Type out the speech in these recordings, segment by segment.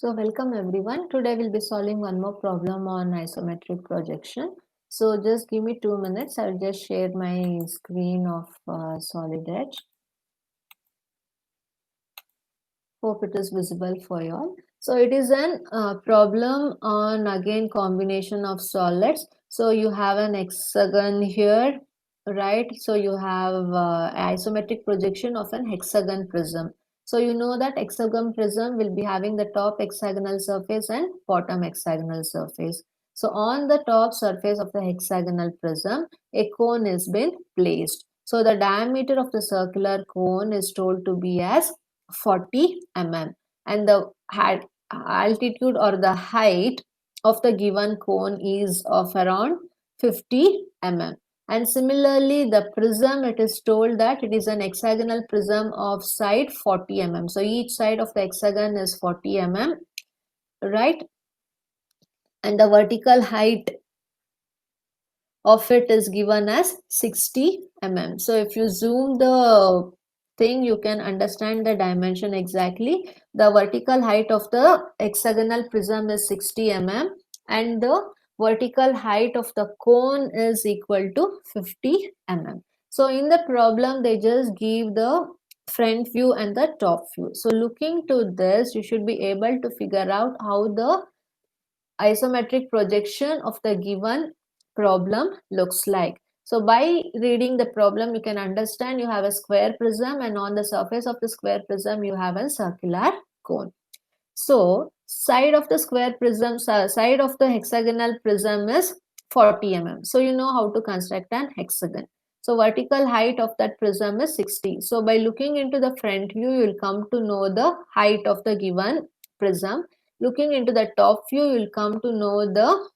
So welcome everyone. Today we'll be solving one more problem on isometric projection. So just give me 2 minutes. I'll just share my screen of Solid Edge. Hope it is visible for you all. So it is an problem on again combination of solids. So you have an hexagon here, right? So you have isometric projection of an hexagon prism. So you know that hexagon prism will be having the top hexagonal surface and bottom hexagonal surface. So on the top surface of the hexagonal prism, a cone has been placed. So the diameter of the circular cone is told to be as 40 mm, and the altitude or the height of the given cone is of around 50 mm. And similarly, the prism, it is told that it is an hexagonal prism of side 40 mm. So each side of the hexagon is 40 mm, right? And the vertical height of it is given as 60 mm. So if you zoom the thing, you can understand the dimension exactly. The vertical height of the hexagonal prism is 60 mm and the vertical height of the cone is equal to 50 mm. So in the problem, they just give the front view and the top view. So looking to this, you should be able to figure out how the isometric projection of the given problem looks like. So by reading the problem, you can understand you have a square prism and on the surface of the square prism, you have a circular cone. So side of the square prism, side of the hexagonal prism is 40 mm. So you know how to construct an hexagon. So vertical height of that prism is 60. So by looking into the front view, you will come to know the height of the given prism. Looking into the top view, you will come to know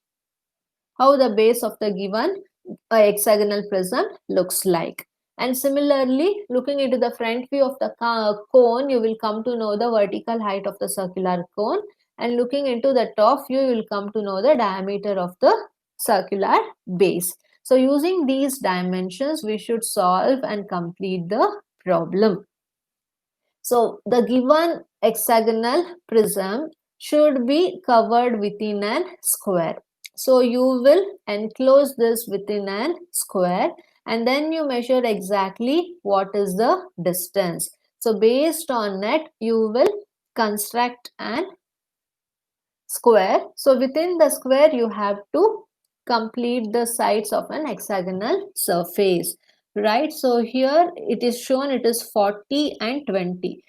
how the base of the given hexagonal prism looks like. And similarly, looking into the front view of the cone, you will come to know the vertical height of the circular cone. And looking into the top view, you will come to know the diameter of the circular base. So using these dimensions, we should solve and complete the problem. So the given hexagonal prism should be covered within a square. So you will enclose this within a square and then you measure exactly what is the distance. So based on it, you will construct an square. So within the square, you have to complete the sides of an hexagonal surface, right? So here it is shown, it is 40 and 20.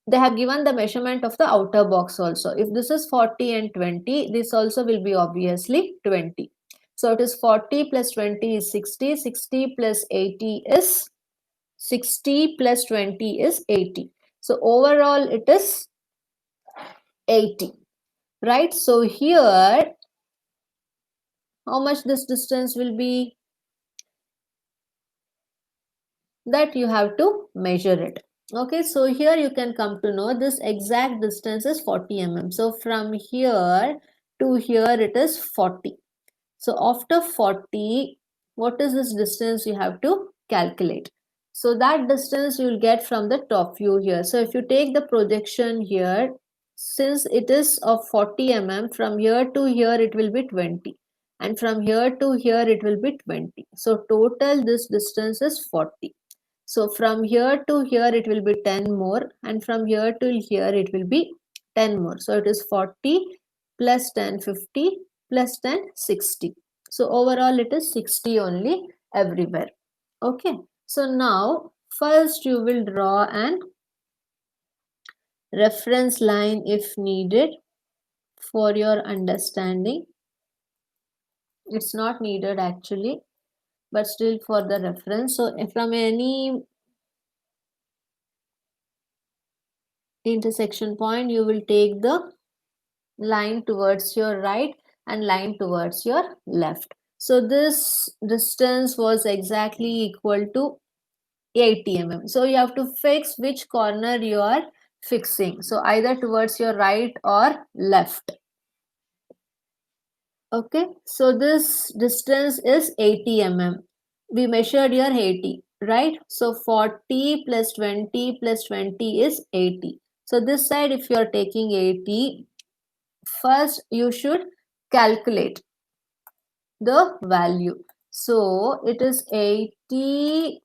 They have given the measurement of the outer box also. If this is 40 and 20, this also will be obviously 20. So it is 40 plus 20 is 60, 60 plus 80 is 60 plus 20 is 80. So overall it is 80, right? So here, how much this distance will be? That you have to measure it. Okay, so here you can come to know this exact distance is 40 mm. So from here to here it is 40. So after 40, what is this distance you have to calculate? So that distance you will get from the top view here. So if you take the projection here, since it is of 40 mm, from here to here it will be 20. And from here to here it will be 20. So total this distance is 40. So from here to here it will be 10 more and from here to here it will be 10 more. So it is 40 plus 10, 50 plus 10, 60. So overall it is 60 only everywhere. Okay. So now first you will draw an reference line if needed for your understanding. It's not needed actually, but still for the reference. So if from any intersection point, you will take the line towards your right and line towards your left. So this distance was exactly equal to 80 mm. So you have to fix which corner you are fixing. So either towards your right or left. Okay, so this distance is 80 mm. We measured here 80, right? So 40 plus 20 plus 20 is 80. So this side, if you are taking 80, first you should calculate the value. So it is 80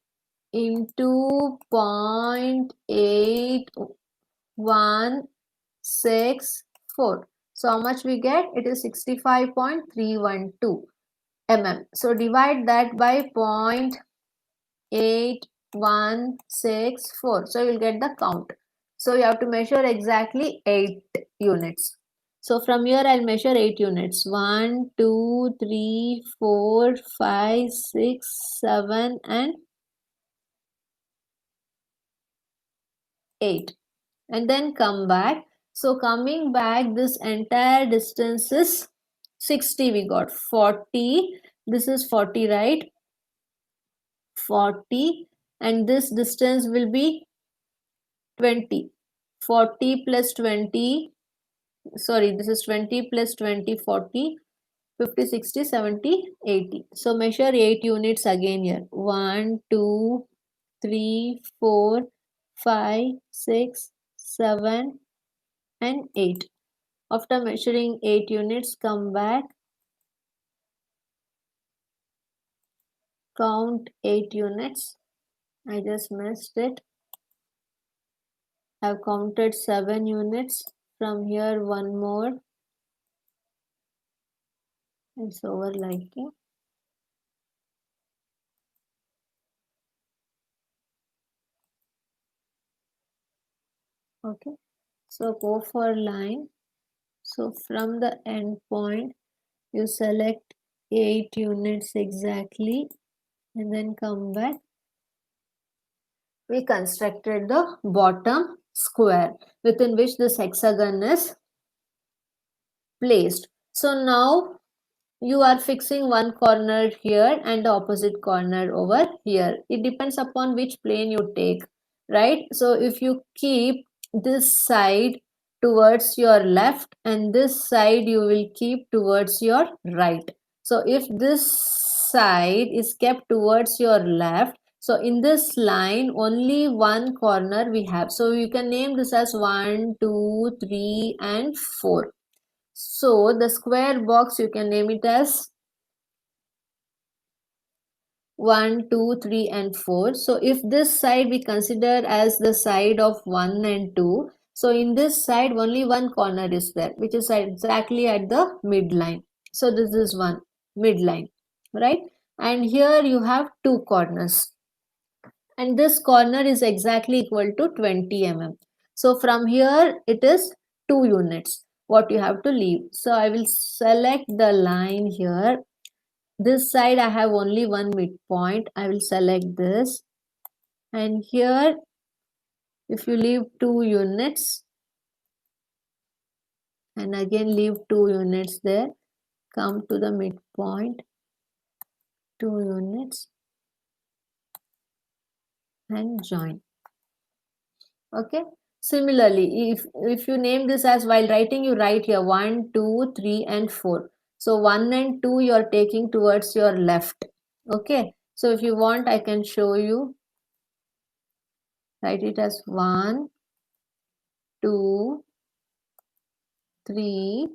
into 0.8164. So how much we get? It is 65.312 mm. So divide that by 0.8164. So you will get the count. So you have to measure exactly 8 units. So from here I'll measure 8 units. 1, 2, 3, 4, 5, 6, 7 and 8. And then come back. So coming back, this entire distance is 60. We got 40. This is 40, right? 40. And this distance will be 20. 40 plus 20. Sorry, this is 20 plus 20, 40. 50, 60, 70, 80. So measure 8 units again here. 1, 2, 3, 4, 5, 6, 7 and 8. After measuring 8 units, come back, count 8 units. I just missed it. I've counted 7 units. From here, one more. It's overlapping. Okay. So go for line. So from the end point, you select 8 units exactly and then come back. We constructed the bottom square within which this hexagon is placed. So now you are fixing one corner here and the opposite corner over here. It depends upon which plane you take, right? So if you keep this side towards your left and this side you will keep towards your right. So if this side is kept towards your left, so in this line only one corner we have. So you can name this as 1, 2, 3 and 4. So the square box you can name it as 1, 2, 3 and 4. So if this side we consider as the side of 1 and 2, so in this side only one corner is there, which is exactly at the midline. So this is one midline, right? And here you have two corners. And this corner is exactly equal to 20 mm. So from here it is 2 units what you have to leave. So I will select the line here. This side I have only one midpoint. I will select this. And here if you leave 2 units and again leave 2 units there, come to the midpoint, 2 units and join. Okay. Similarly, if you name this as while writing, you write here 1, 2, 3 and 4. So 1 and 2 you are taking towards your left. Okay. So if you want, I can show you. Write it as 1, 2, 3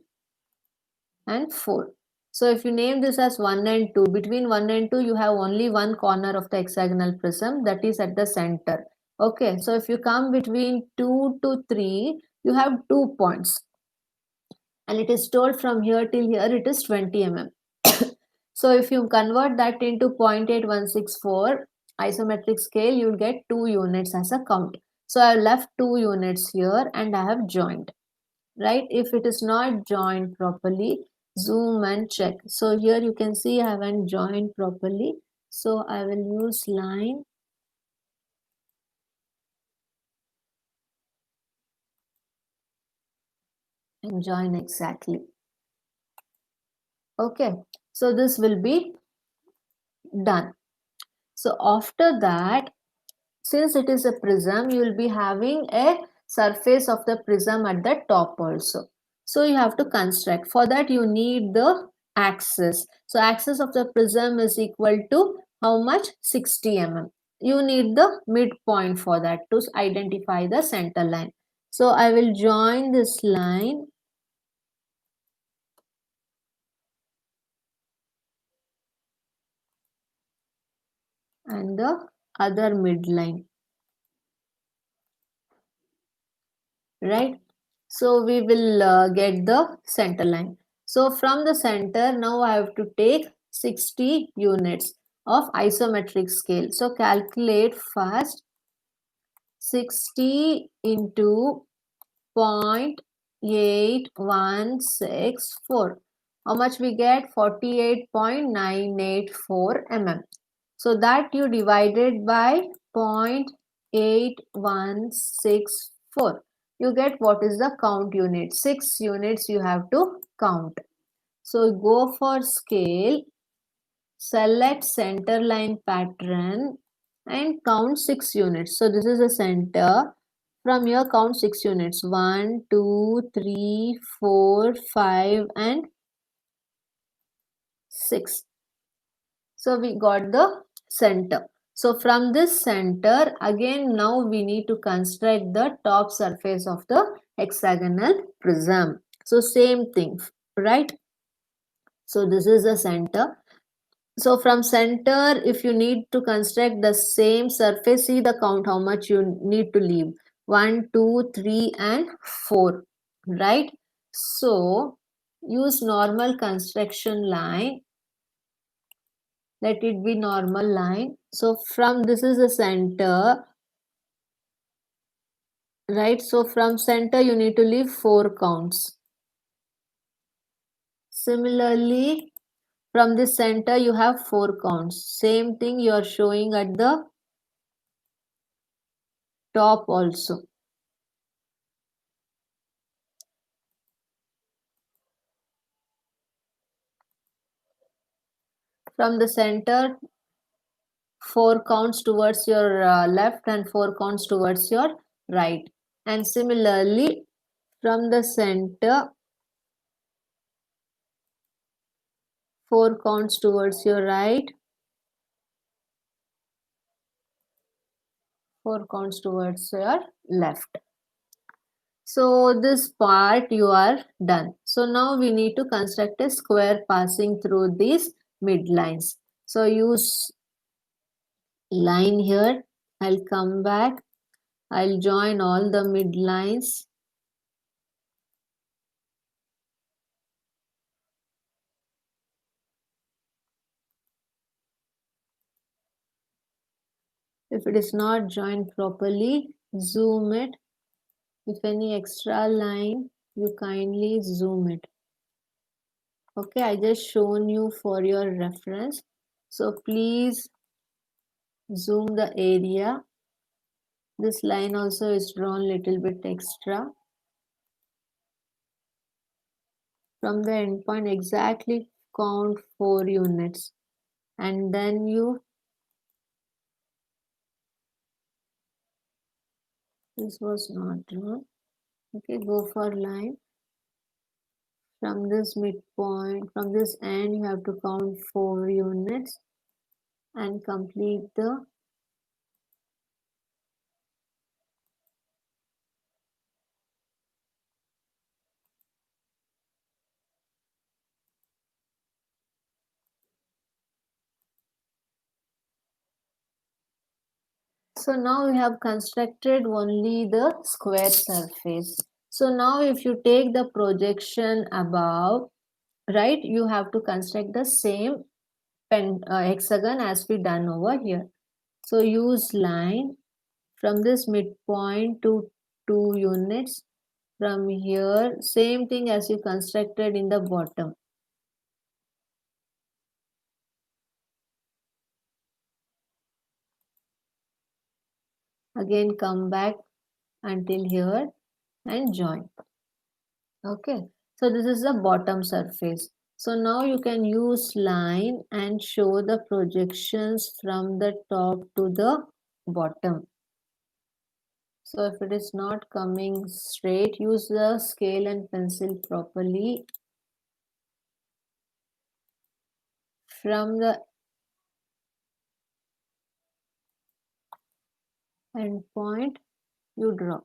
and 4. So if you name this as 1 and 2, between 1 and 2 you have only one corner of the hexagonal prism, that is at the center. Okay, so if you come between 2 to 3, you have 2 points. And it is told from here till here it is 20 mm. So if you convert that into 0.8164 isometric scale, you will get 2 units as a count. So I have left 2 units here and I have joined. Right? If it is not joined properly, zoom and check. So here you can see I haven't joined properly. So I will use line and join exactly. Okay, so this will be done. So after that, since it is a prism, you will be having a surface of the prism at the top also. So you have to construct. For that you need the axis. So axis of the prism is equal to how much? 60 mm. You need the midpoint for that to identify the center line. So I will join this line and the other midline, right? So we will get the center line. So from the center, now I have to take 60 units of isometric scale. So calculate first 60 into 0.8164. How much we get? 48.984 mm. So that you divided by 0.8164. You get what is the count unit? 6 units you have to count. So go for scale, select center line pattern and count 6 units. So this is the center. From here count 6 units. 1, 2, 3, 4, 5 and 6. So we got the center. So from this center, again now we need to construct the top surface of the hexagonal prism. So same thing, right? So this is the center. So from center, if you need to construct the same surface, see the count how much you need to leave. 1, 2, 3 and 4, right? So use normal construction line. Let it be normal line. So from this is the center, right? So from center you need to leave 4 counts. Similarly, from this center you have 4 counts. Same thing you are showing at the top also. From the center, 4 counts towards your left and 4 counts towards your right. And similarly, from the center, 4 counts towards your right, 4 counts towards your left. So this part you are done. So now we need to construct a square passing through these midlines. So use line here. I'll come back. I'll join all the midlines. If it is not joined properly, zoom it. If any extra line, you kindly zoom it. Okay, I just shown you for your reference. So please zoom the area. This line also is drawn little bit extra. From the endpoint, exactly count 4 units. And then this was not drawn. Okay, go for line. From this midpoint, from this end, you have to count 4 units and complete the So now we have constructed only the square surface. So now if you take the projection above, right, you have to construct the same hexagon as we done over here. So use line from this midpoint to 2 units. From here, same thing as you constructed in the bottom. Again come back until here and join. Okay, so this is the bottom surface. So now you can use line and show the projections from the top to the bottom. So if it is not coming straight, use the scale and pencil properly. From the end point, you draw.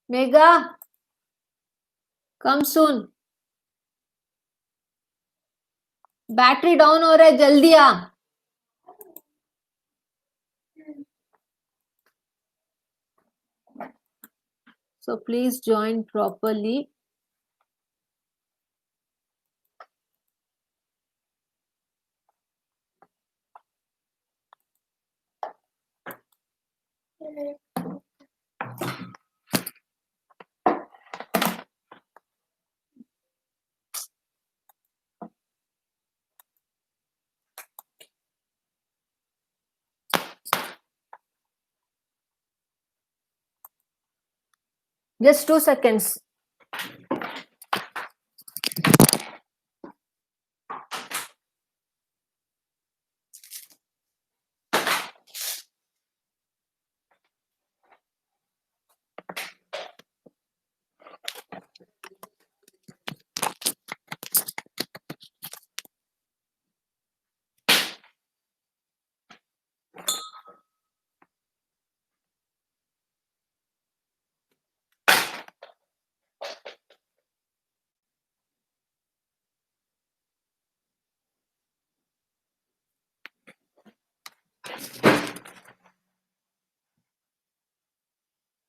Mega, Come soon. Battery down हो रहा है, जल्दी आ. So please join properly. Just 2 seconds.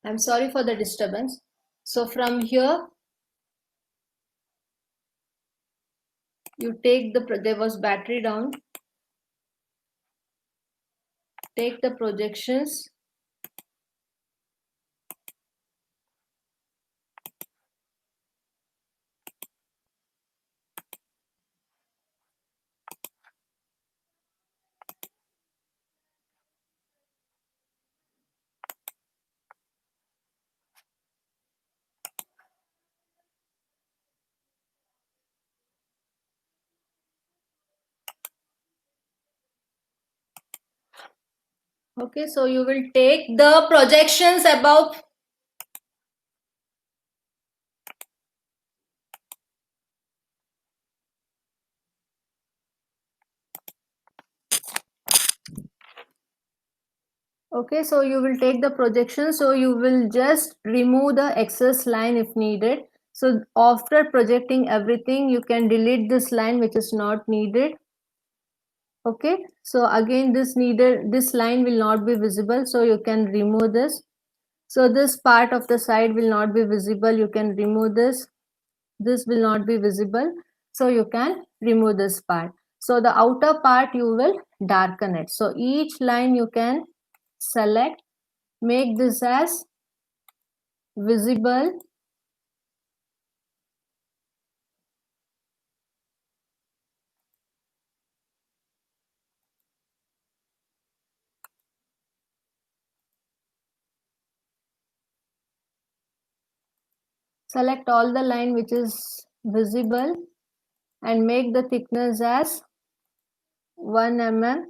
I'm sorry for the disturbance. So from here, you take there was battery down. Take the projections. Okay, so you will take the projections above. Okay, so you will take the projection. So you will just remove the excess line if needed. So after projecting everything, you can delete this line which is not needed. Okay, so again this line will not be visible, so you can remove this. So this part of the side will not be visible, you can remove this. This will not be visible, so you can remove this part. So the outer part you will darken it. So each line you can select, make this as visible. Select all the line which is visible and make the thickness as 1 mm.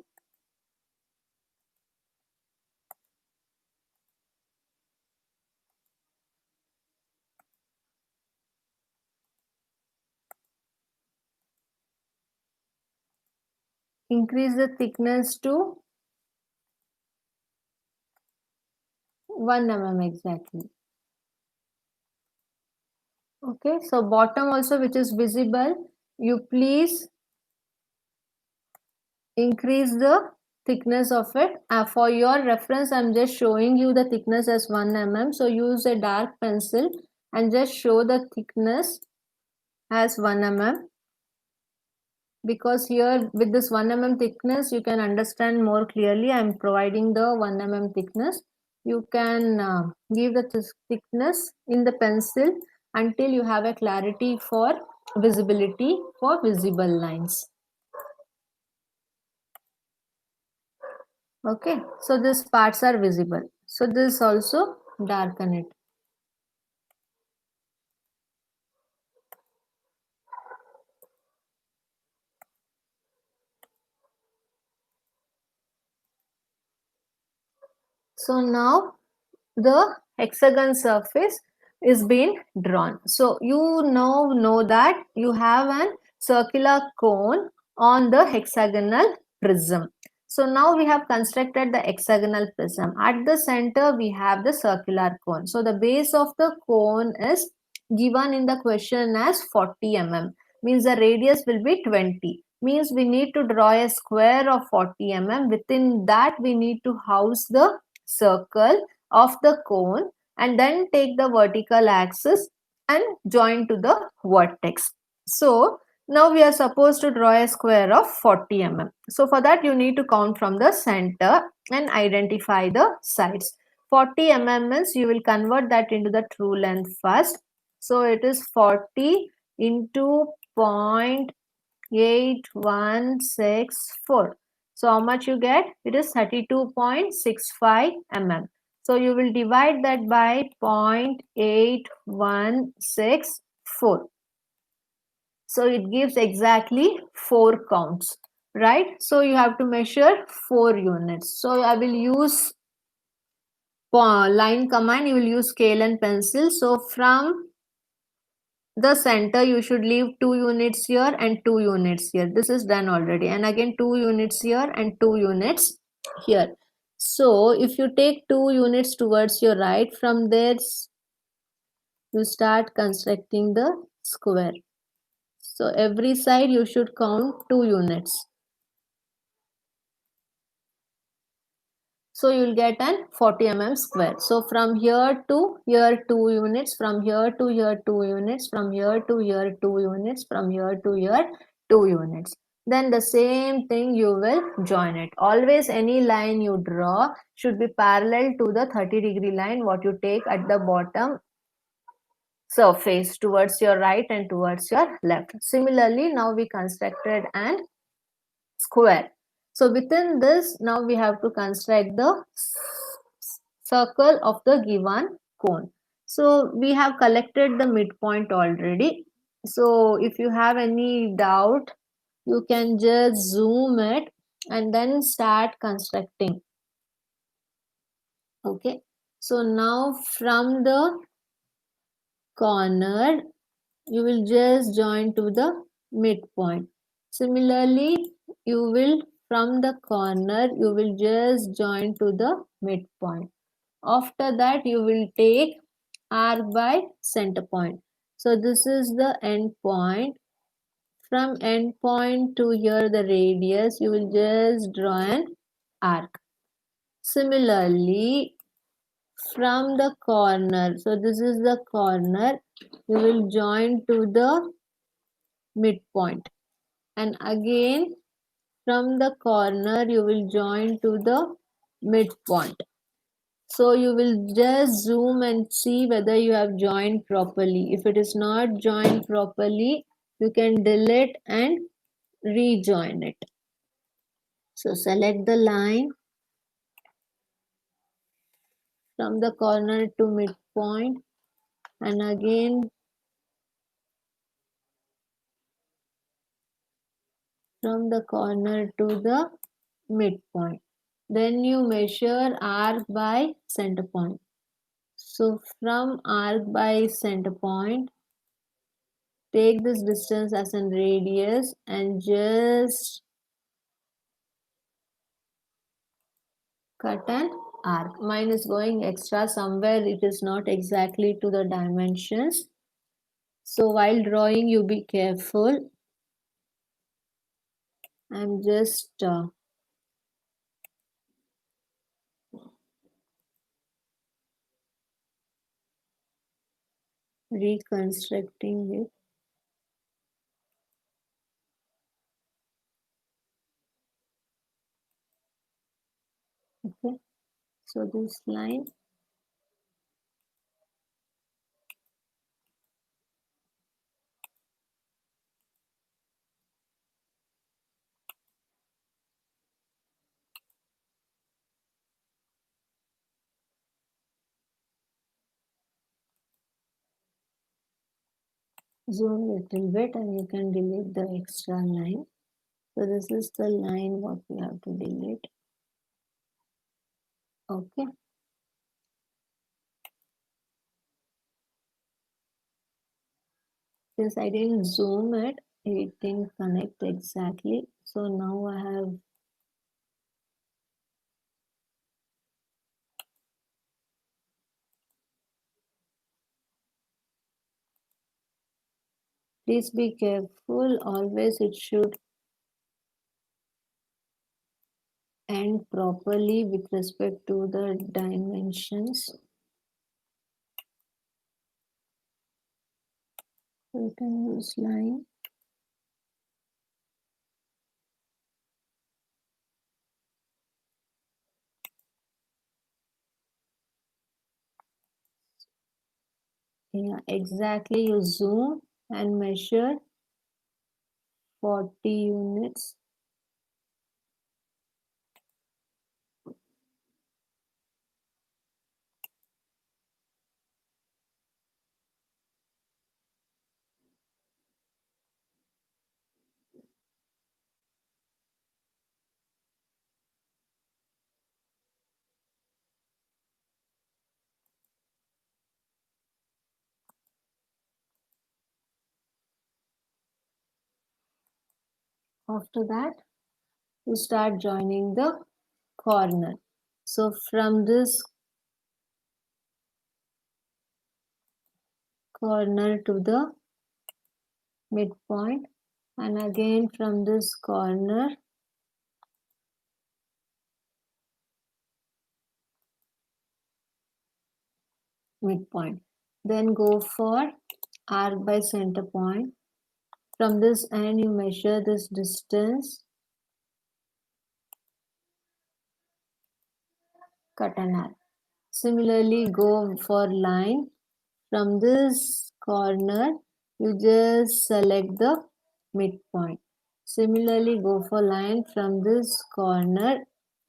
Increase the thickness to 1 mm exactly. Okay, so bottom also which is visible, you please increase the thickness of it. For your reference, I'm just showing you the thickness as 1 mm. So use a dark pencil and just show the thickness as 1 mm. Because here with this 1 mm thickness, you can understand more clearly. I'm providing the 1 mm thickness. You can give the thickness in the pencil until you have a clarity for visibility for visible lines. Okay, so these parts are visible. So this also darken it. So now the hexagon surface is being drawn. So you now know that you have an circular cone on the hexagonal prism. So now we have constructed the hexagonal prism. At the center we have the circular cone. So the base of the cone is given in the question as 40 mm, means the radius will be 20, means we need to draw a square of 40 mm. Within that we need to house the circle of the cone and then take the vertical axis and join to the vertex. So now we are supposed to draw a square of 40 mm. So for that you need to count from the center and identify the sides. 40 mm means you will convert that into the true length first. So it is 40 into 0.8164. So how much you get? It is 32.65 mm. So you will divide that by 0.8164. So it gives exactly 4 counts, right? So you have to measure 4 units. So I will use line command, you will use scale and pencil. So from the center you should leave 2 units here and 2 units here. This is done already, and again 2 units here and 2 units here. So if you take 2 units towards your right, from there you start constructing the square. So every side you should count 2 units. So you will get an 40 mm square. So from here to here 2 units, from here to here 2 units, from here to here 2 units, from here to here 2 units. Then the same thing you will join it. Always any line you draw should be parallel to the 30-degree line what you take at the bottom surface towards your right and towards your left. Similarly, now we constructed an square. So within this, now we have to construct the circle of the given cone. So we have collected the midpoint already. So if you have any doubt, you can just zoom it and then start constructing. Okay. So now from the corner, you will just join to the midpoint. Similarly, you will from the corner, you will just join to the midpoint. After that, you will take arc by center point. So this is the end point. From end point to here, the radius, you will just draw an arc. Similarly, from the corner, so this is the corner, you will join to the midpoint, and again from the corner you will join to the midpoint. So you will just zoom and see whether you have joined properly. If it is not joined properly, you can delete and rejoin it. So select the line from the corner to midpoint, and again from the corner to the midpoint. Then you measure arc by center point. So from arc by center point, take this distance as a radius and just cut an arc. Mine is going extra somewhere, it is not exactly to the dimensions. So while drawing, you be careful. I'm just reconstructing it. Okay, so this line, zoom little bit and you can delete the extra line. So this is the line what we have to delete. Okay. Since I didn't zoom it, it didn't connect exactly. So now I have Please be careful. Always it should end properly with respect to the dimensions. We can use line. Yeah, exactly. You zoom and measure 40 units. After that, you start joining the corner. So from this corner to the midpoint, and again from this corner midpoint. Then go for arc by center point. From this end, you measure this distance, cut an arc. Similarly, go for line. From this corner, you just select the midpoint. Similarly, go for line from this corner,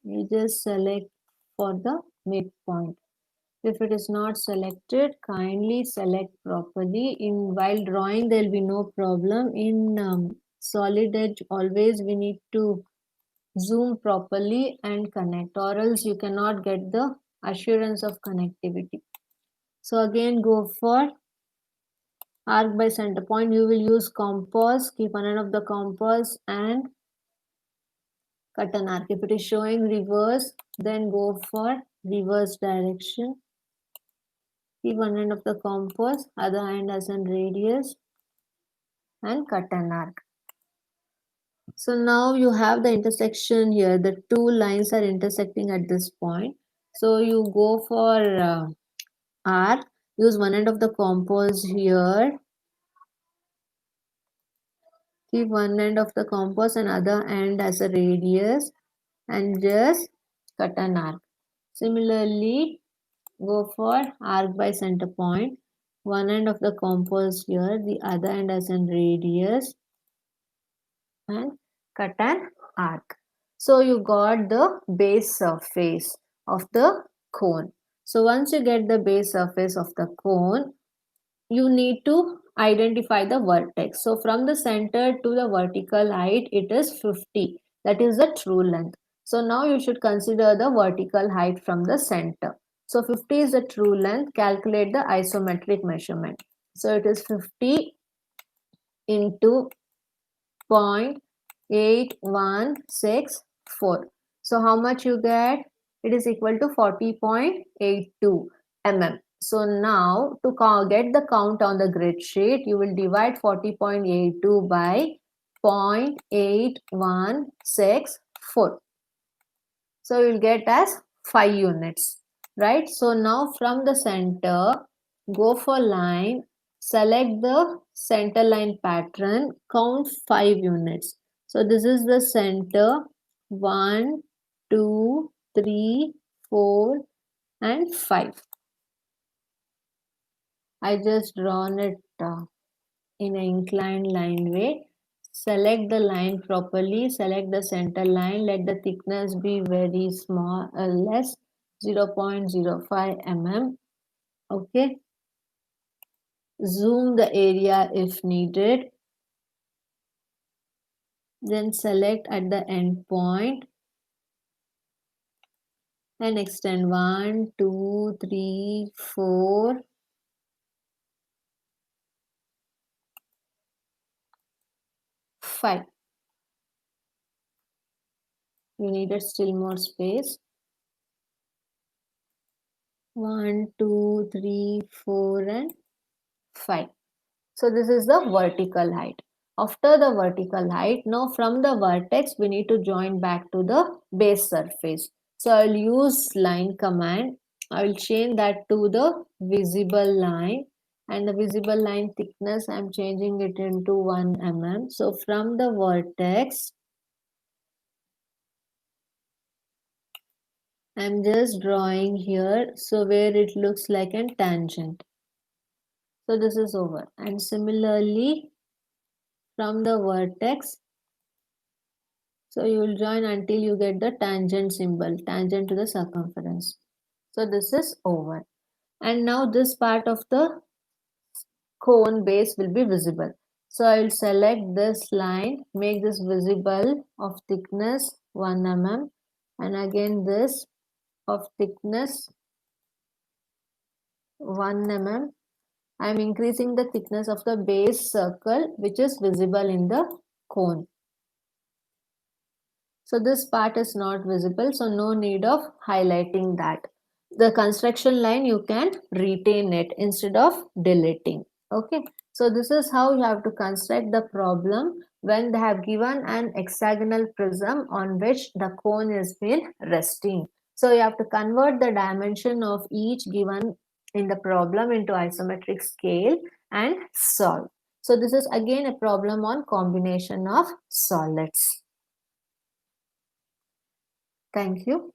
you just select for the midpoint. If it is not selected, kindly select properly. In while drawing, there will be no problem. In solid edge, always we need to zoom properly and connect, or else you cannot get the assurance of connectivity. So again, go for arc by center point. You will use compass, keep one end of the compass and cut an arc. If it is showing reverse, then go for reverse direction. Keep one end of the compass, other end as in radius and cut an arc. So now you have the intersection here. The two lines are intersecting at this point. So you go for arc. Use one end of the compass here. Keep one end of the compass and other end as a radius and just cut an arc. Similarly, go for arc by center point. One end of the compass here, the other end as in radius and cut an arc. So you got the base surface of the cone. So once you get the base surface of the cone, you need to identify the vertex. So from the center to the vertical height, it is 50. That is the true length. So now you should consider the vertical height from the center. So 50 is the true length. Calculate the isometric measurement. So it is 50 into 0.8164. So how much you get? It is equal to 40.82 mm. So now to get the count on the grid sheet, you will divide 40.82 by 0.8164. So you will get as 5 units, right? So now from the center, go for line, select the center line pattern, count 5 units. So this is the center, 1, 2, 3, 4 and 5. I just drawn it in an inclined line way. Select the line properly, select the center line, let the thickness be very small, less, 0.05 mm. Okay, zoom the area if needed, then select at the end point and extend 1, 2, 3, 4, 5. You needed still more space. 1, 2, 3, 4 and 5. So this is the vertical height. After the vertical height, now from the vertex, we need to join back to the base surface. So I'll use line command. I will change that to the visible line, and the visible line thickness, I'm changing it into 1 mm. So from the vertex, I'm just drawing here, so where it looks like a tangent. So this is over. And similarly, from the vertex, so you will join until you get the tangent symbol, tangent to the circumference. So this is over. And now this part of the cone base will be visible. So I will select this line, make this visible of thickness 1 mm, and again this of thickness 1 mm. I am increasing the thickness of the base circle which is visible in the cone. So this part is not visible, so no need of highlighting that. The construction line, you can retain it instead of deleting. Okay, so this is how you have to construct the problem when they have given an hexagonal prism on which the cone is been resting. So you have to convert the dimension of each given in the problem into isometric scale and solve. So this is again a problem on combination of solids. Thank you.